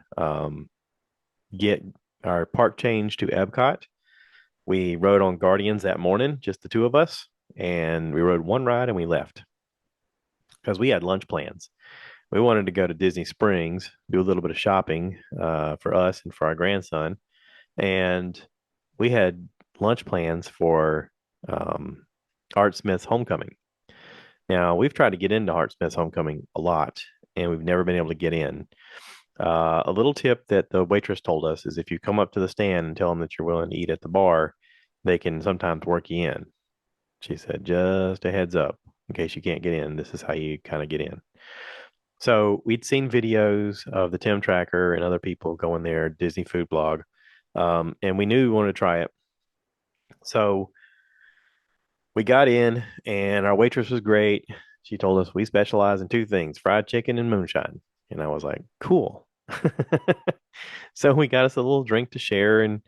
get our park change to Epcot. We rode on Guardians that morning, just the two of us, and we rode one ride and we left because we had lunch plans. We wanted to go to Disney Springs, do a little bit of shopping for us and for our grandson, and we had lunch plans for um, Art Smith's Homecoming. Now, we've tried to get into Art Smith's Homecoming a lot, and we've never been able to get in. A little tip that the waitress told us is if you come up to the stand and tell them that you're willing to eat at the bar, they can sometimes work you in. She said, just a heads up in case you can't get in. This is how you kind of get in. So we'd seen videos of the Tim Tracker and other people going there, Disney Food Blog, and we knew we wanted to try it. So we got in, and our waitress was great. She told us we specialize in two things: fried chicken and moonshine. And I was like, cool. So we got us a little drink to share, and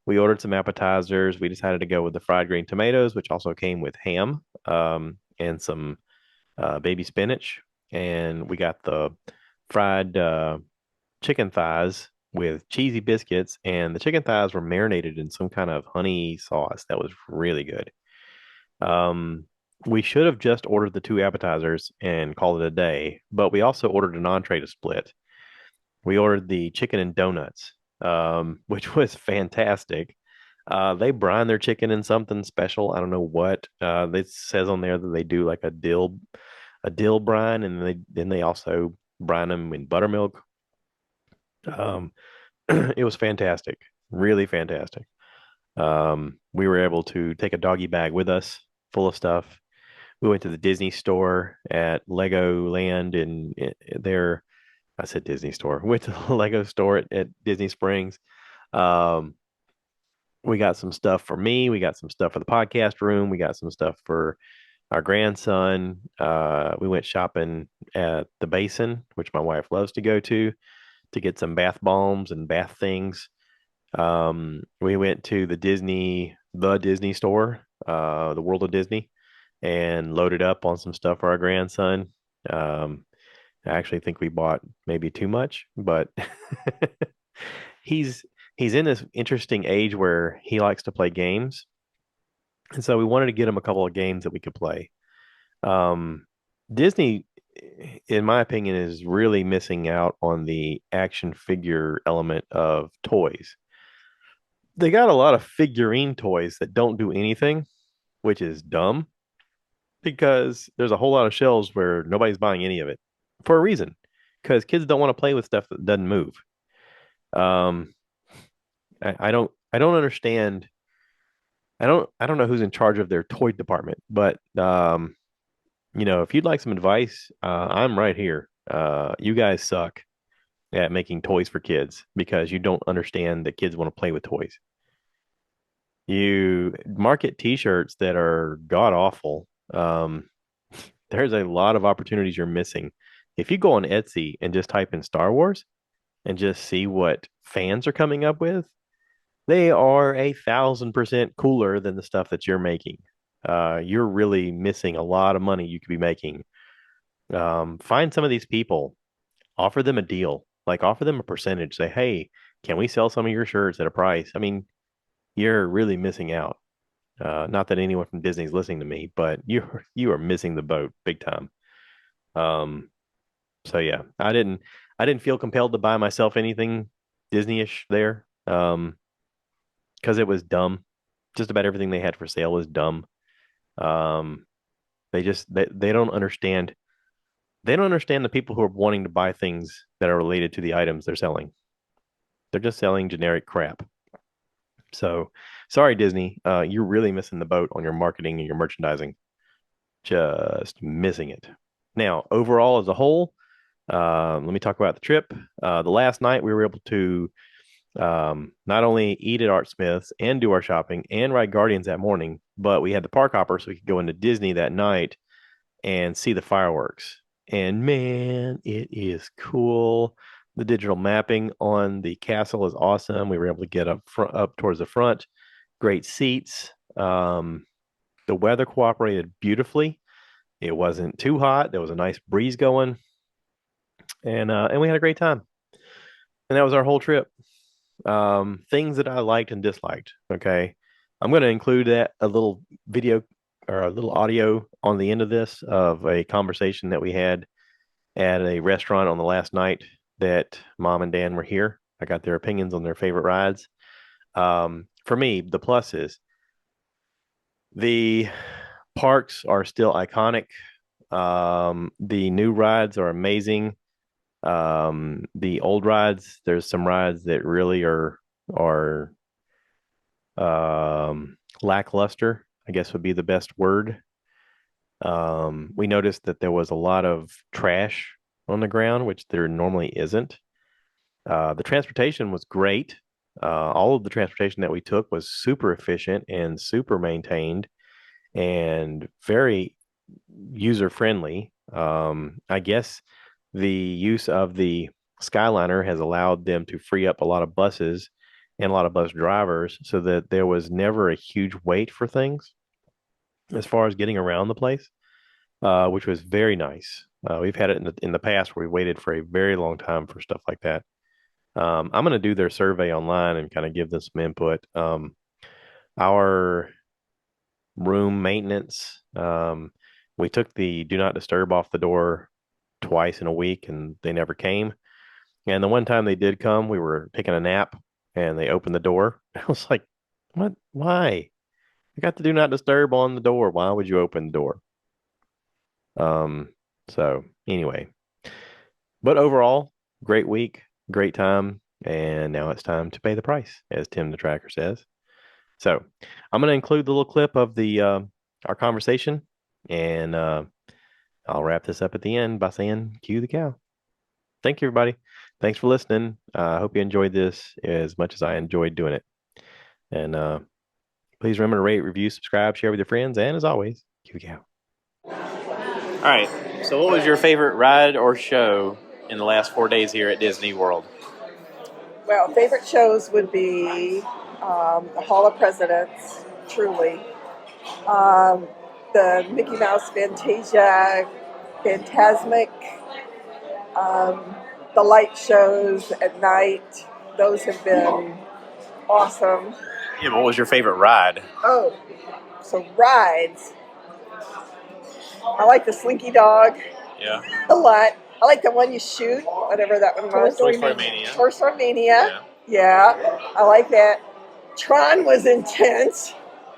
we ordered some appetizers. We decided to go with the fried green tomatoes, which also came with ham, and some baby spinach. And we got the fried chicken thighs with cheesy biscuits, and the chicken thighs were marinated in some kind of honey sauce that was really good. Um, we should have just ordered the two appetizers and called it a day, but we also ordered an entree to split. We ordered the chicken and donuts, which was fantastic. They brine their chicken in something special. I don't know what. It says on there that they do like a dill brine, and they also brine them in buttermilk. Um, it was fantastic. really fantastic. We were able to take a doggy bag with us full of stuff. We went to the Disney store at Legoland and there, I said Disney store. Went to the Lego store at Disney Springs. Um, we got some stuff for me. We got some stuff for the podcast room. We got some stuff for our grandson. We went shopping at the Basin, which my wife loves to get some bath bombs and bath things. We went to the Disney store, the World of Disney, and loaded up on some stuff for our grandson. Um, I actually think we bought maybe too much, but he's he's in this interesting age where he likes to play games, and so we wanted to get him a couple of games that we could play. Um, Disney, in my opinion, is really missing out on the action figure element of toys. They got a lot of figurine toys that don't do anything, which is dumb because there's a whole lot of shelves where nobody's buying any of it for a reason. Because kids don't want to play with stuff that doesn't move. Um, I don't understand. I don't know who's in charge of their toy department, but if you'd like some advice, I'm right here. You guys suck at making toys for kids because you don't understand that kids want to play with toys. You market T-shirts that are god awful. There's a lot of opportunities you're missing. If you go on Etsy and just type in Star Wars and just see what fans are coming up with, they are 1,000% cooler than the stuff that you're making. You're really missing a lot of money you could be making. Find some of these people, offer them a deal, like offer them a percentage. Say, hey, can we sell some of your shirts at a price? I mean, you're really missing out. Not that anyone from Disney is listening to me, but you are missing the boat big time. Um, so yeah, I didn't feel compelled to buy myself anything Disney-ish there. Because it was dumb. Just about everything they had for sale was dumb. Um, they don't understand. They don't understand the people who are wanting to buy things that are related to the items they're selling. They're just selling generic crap. So sorry, Disney. You're really missing the boat on your marketing and your merchandising. Just missing it. Now, overall, as a whole, let me talk about the trip. The last night we were able to not only eat at Art Smith's and do our shopping and ride Guardians that morning, but we had the park hopper so we could go into Disney that night and see the fireworks. And man, it is cool. The digital mapping on the castle is awesome. We were able to get up towards the front. Great seats. The weather cooperated beautifully. It wasn't too hot. There was a nice breeze going, and we had a great time. And that was our whole trip. Things that I liked and disliked. Okay. I'm going to include that a little video or a little audio on the end of this of a conversation that we had at a restaurant on the last night that mom and Dan were here. I got their opinions on their favorite rides. For me, the plus is the parks are still iconic. The new rides are amazing. The old rides, there's some rides that really are lackluster, I guess would be the best word. We noticed that there was a lot of trash on the ground, which there normally isn't. The transportation was great. All of the transportation that we took was super efficient and super maintained and very user friendly. I guess the use of the Skyliner has allowed them to free up a lot of buses and a lot of bus drivers so that there was never a huge wait for things as far as getting around the place, which was very nice. We've had it in the past where we waited for a very long time for stuff like that. I'm going to do their survey online and kind of give them some input. Our room maintenance, we took the do not disturb off the door twice in a week and they never came. And the one time they did come, we were taking a nap and they opened the door. I was like, what? Why? You got the do not disturb on the door. Why would you open the door? So anyway, but overall, great week, great time. and now it's time to pay the price, as Tim the Tracker says. So I'm going to include the little clip of the our conversation, and I'll wrap this up at the end by saying, "Cue the cow." Thank you, everybody. Thanks for listening. I hope you enjoyed this as much as I enjoyed doing it. And please remember to rate, review, subscribe, share with your friends, and as always, cue the cow. All right. So, what was your favorite ride or show in the last 4 days here at Disney World? Well, favorite shows would be the Hall of Presidents, truly. The Mickey Mouse Fantasia, Fantasmic, the light shows at night. Those have been awesome. Yeah, what was your favorite ride? Oh, so rides. I like the Slinky Dog Yeah. a lot. I like the one you shoot, whatever that one was. Toy Story Mania. Toy Story Mania. Yeah, I like that. Tron was intense.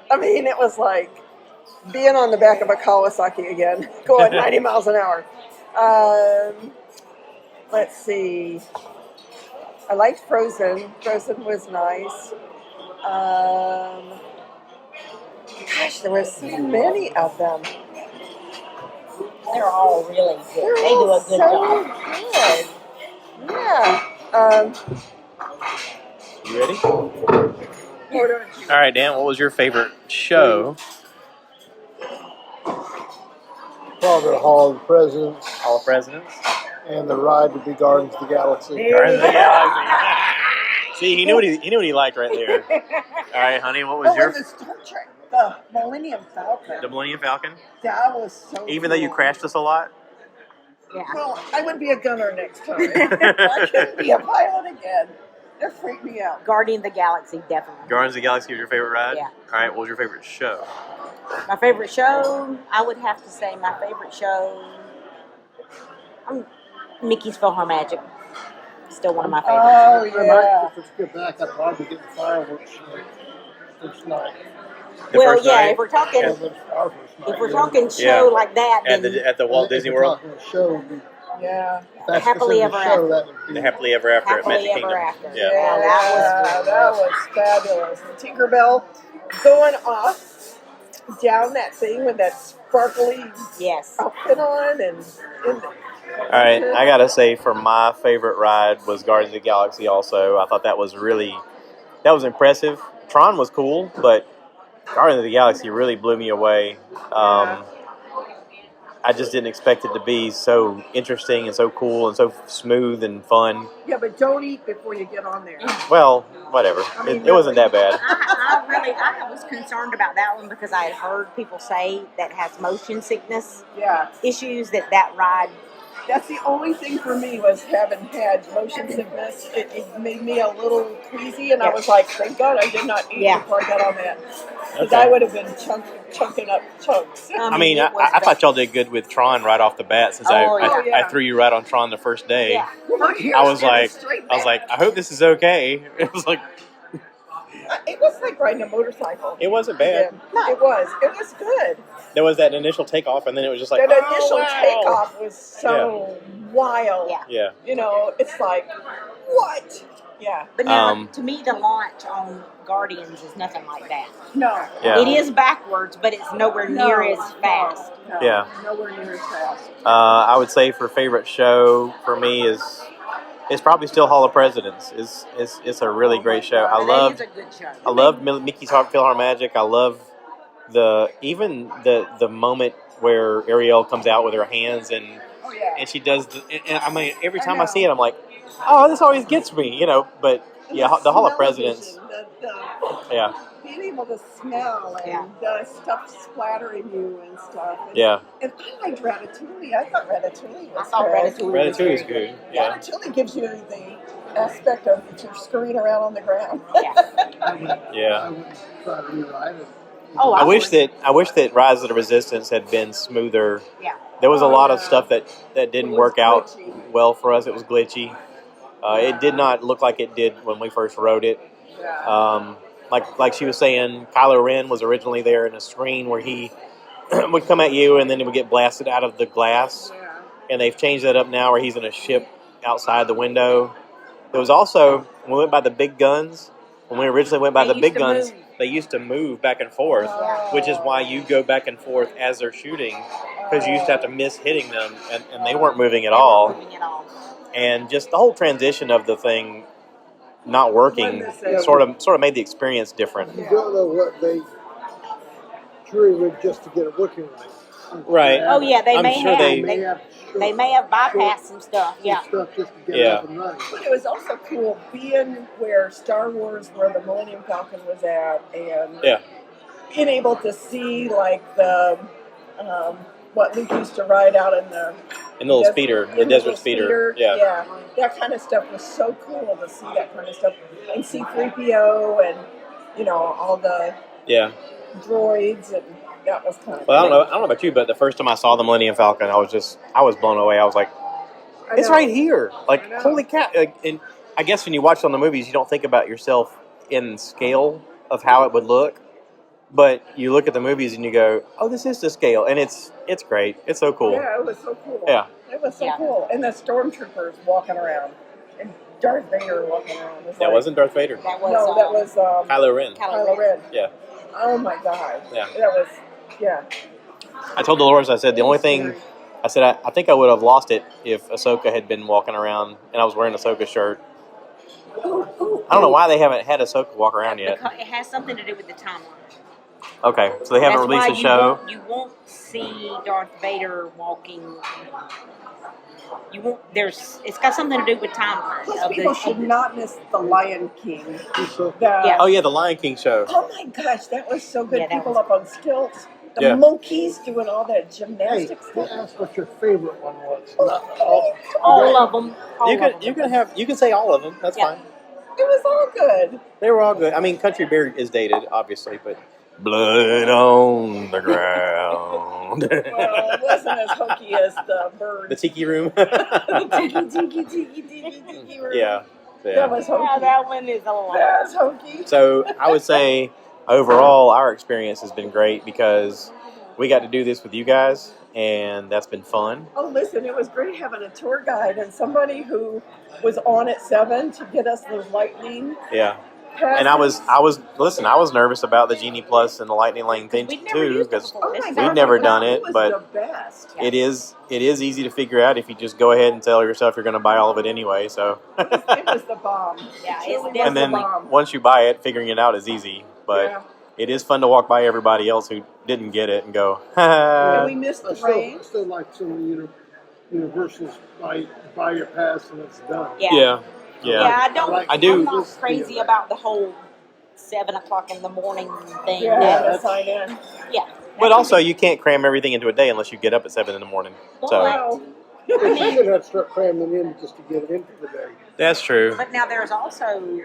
I mean, it was like being on the back of a Kawasaki again, going 90 miles an hour. Let's see. I liked Frozen. Frozen was nice. Gosh, there were so many of them. They're all really good. They're They do all a good so job. good. Yeah. You ready? What don't you? All right, Dan, what was your favorite show? Probably Hall of Presidents, Hall of Presidents? and the ride would be Gardens of the Galaxy. Guardians of the Galaxy. See, he knew what he liked right there. All right, honey, what was your the Star Trek, the Millennium Falcon. the Millennium Falcon? That was so Even though you cool. crashed us a lot? Yeah. Well, I would be a gunner next time. I couldn't be a pilot again. That freaked me out. Guardian of the Galaxy, definitely. Guardians of the Galaxy was your favorite ride? Yeah. All right, what was your favorite show? My favorite show, I would have to say my favorite show, Mickey's PhilharMagic. Still one of my favorites. Oh, yeah. If it's good back, I'd probably get the fireworks first night. The Well, first yeah, night? if we're talking, Our first night, if we're yeah. talking show Yeah. like that, At then the Walt Disney If we're World? talking a show, Yeah. if that's Happily considered a Ever show, After. that would be The Happily Ever After at Happily Magic Ever Kingdom. After. Yeah. Yeah, that was fabulous. The Tinkerbell going off down that thing with that sparkly yes. outfit on and All right, I gotta say, for my favorite ride was Guardians of the Galaxy. Also, I thought that was impressive. Tron was cool, but Guardians of the Galaxy really blew me away. I just didn't expect it to be so interesting and so cool and so smooth and fun. yeah, but don't eat before you get on there. Well, whatever. I mean, It wasn't that bad. I was concerned about that one because I had heard people say that has motion sickness Yeah, issues, that ride. that's the only thing for me was having had motion sickness. It made me a little queasy, and I was like, thank God I did not eat Yeah. before I got on that. Because Okay. I would have been chunking up chunks. I mean, it was I thought y'all did good with Tron right off the bat since Oh, I yeah. threw you right on Tron the first day. Yeah. I was like, I hope this is okay. It was like, It was like riding a motorcycle. it wasn't bad. Yeah, it was. It was good. There was that initial takeoff, and then it was just like, That oh, initial wow. takeoff was so wild. Yeah. Yeah. You know, it's like, what? Yeah. But now, Um, to me, the launch on Guardians is nothing like that. No. Yeah. It is backwards, but it's nowhere near as fast. No, Yeah. Nowhere near as fast. I would say for favorite show for me is it's probably still Hall of Presidents. It's a really great show. I But that is a good show. love Mickey's PhilharMagic. I love the moment where Ariel comes out with her hands and Oh, yeah. she does and I mean every time I know. see it I'm like, oh, this always gets me, you know. But yeah, the Hall of Presidents. Yeah, Being able to smell and Yeah. the stuff splattering you and stuff. And, yeah. And I liked Ratatouille. I thought Ratatouille was I thought good. Ratatouille was Ratatouille is very good. Yeah. Ratatouille gives you the aspect of that you're scurrying around on the ground. Yeah. Yeah. I wouldn't try to rewrite it. Oh, I wish would. that Rise of the Resistance had been smoother. Yeah. There was a lot of yeah. stuff that didn't It was work out glitchy. well for us. It was glitchy. It did not look like it did when we first wrote it. Yeah. Like she was saying, Kylo Ren was originally there in a screen where he would come at you and then he would get blasted out of the glass. Yeah. And they've changed that up now where he's in a ship outside the window. There was also when we went by the big guns, when we originally went by They the big used to guns, move. they used to move back and forth, which is why you go back and forth as they're shooting, because you used to have to miss hitting them, and they weren't moving at all. And just the whole transition of the thing not working sort of made the experience different. You don't know what they drew just to get it working right. Right. Oh yeah, they I'm may sure have. they They may have bypassed some stuff. Yeah. Stuff just to get it up and running. But it was also cool being where Star Wars, where the Millennium Falcon was at, and being able to see like the what Luke used to ride out in the little speeder, the desert speeder. Yeah, that kind of stuff was so cool to see that kind of stuff and see 3PO and all the droids, and that was kind of Well, I don't know about you, but the first time I saw the Millennium Falcon, I was blown away. I was like, it's right here. Like, holy cow. And I guess when you watch it on the movies, you don't think about yourself in scale of how it would look. But you look at the movies and you go, oh, this is the scale. And it's great. It's so cool. Yeah, it was so cool. Yeah. It was so cool. And the stormtroopers walking around. And Darth Vader walking around. That wasn't Darth Vader. That was that was Kylo Ren. Kylo Ren. Yeah. Oh my God. Yeah. That was, I told Dolores, I said, the only thing, I said, I think I would have lost it if Ahsoka had been walking around and I was wearing Ahsoka's shirt. I don't know why they haven't had Ahsoka walk around yet. Because it has something to do with the timeline. Okay, so they haven't released the show. You won't see Darth Vader walking. You won't. It's got something to do with timeline. Plus, people should not miss the Lion King. Oh yeah, the Lion King show. Oh my gosh, that was so good. Yeah, People up on stilts. The monkeys doing all that gymnastics stuff. Ask what your favorite one was. All of them. You can say all of them. That's fine. It was all good. They were all good. I mean, Country Bear is dated, obviously, but blood on the ground. Well, it wasn't as hokey as the bird. The tiki room. the tiki room. Yeah. That was hokey. Yeah, that one is a lot. That's hokey. So I would say overall our experience has been great because we got to do this with you guys, and that's been fun. Oh, listen, it was great having a tour guide and somebody who was on at 7 to get us those lightning. Yeah. And I was nervous about the Genie Plus and the Lightning Lane thing too because we've never done it, but it is easy to figure out if you just go ahead and tell yourself you're going to buy all of it anyway. So it was the bomb. Yeah, and then once you buy it, figuring it out is easy, but it is fun to walk by everybody else who didn't get it and go, and we missed the rain. I still like some of the Universals buy your pass and it's done. Yeah. Yeah, I do. I'm not crazy about the whole 7:00 in the morning thing. Yeah, sign in. Yeah. But also, you can't cram everything into a day unless you get up at 7 in the morning. So you should have to start cramming in just to get it in for the day. That's true. But now there's also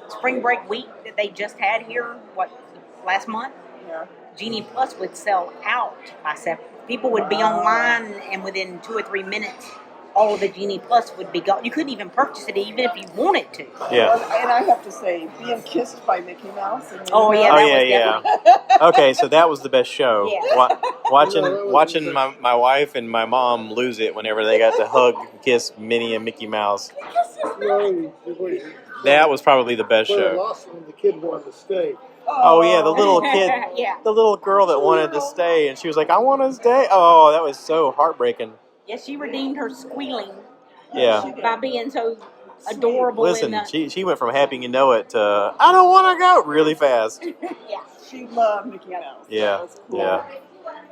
spring break week that they just had here. Last month? Yeah. Genie Plus would sell out by 7. People would be online, and within 2 or 3 minutes, all of the Genie Plus would be gone. You couldn't even purchase it even if you wanted to. Yeah. And I have to say, being kissed by Mickey Mouse. And Okay, so that was the best show. Yeah. Watching my wife and my mom lose it whenever they got to hug and kiss Minnie and Mickey Mouse. That was probably the best show. Lost when the kid wanted to stay. Oh yeah, the little kid, the little girl that wanted to stay, and she was like, "I want to stay." Oh, that was so heartbreaking. Yeah, she redeemed her squealing. Yeah. By being so adorable. Listen, she went from happy you know it to I don't want to go really fast. Yeah. She loved Mickey Mouse. Yeah. That was cool. Yeah.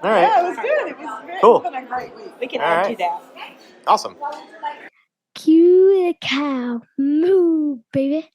All right. Yeah, it was good. It was very, cool. It's been a great week. We can add to that. Awesome. Cue the cow. Moo, baby.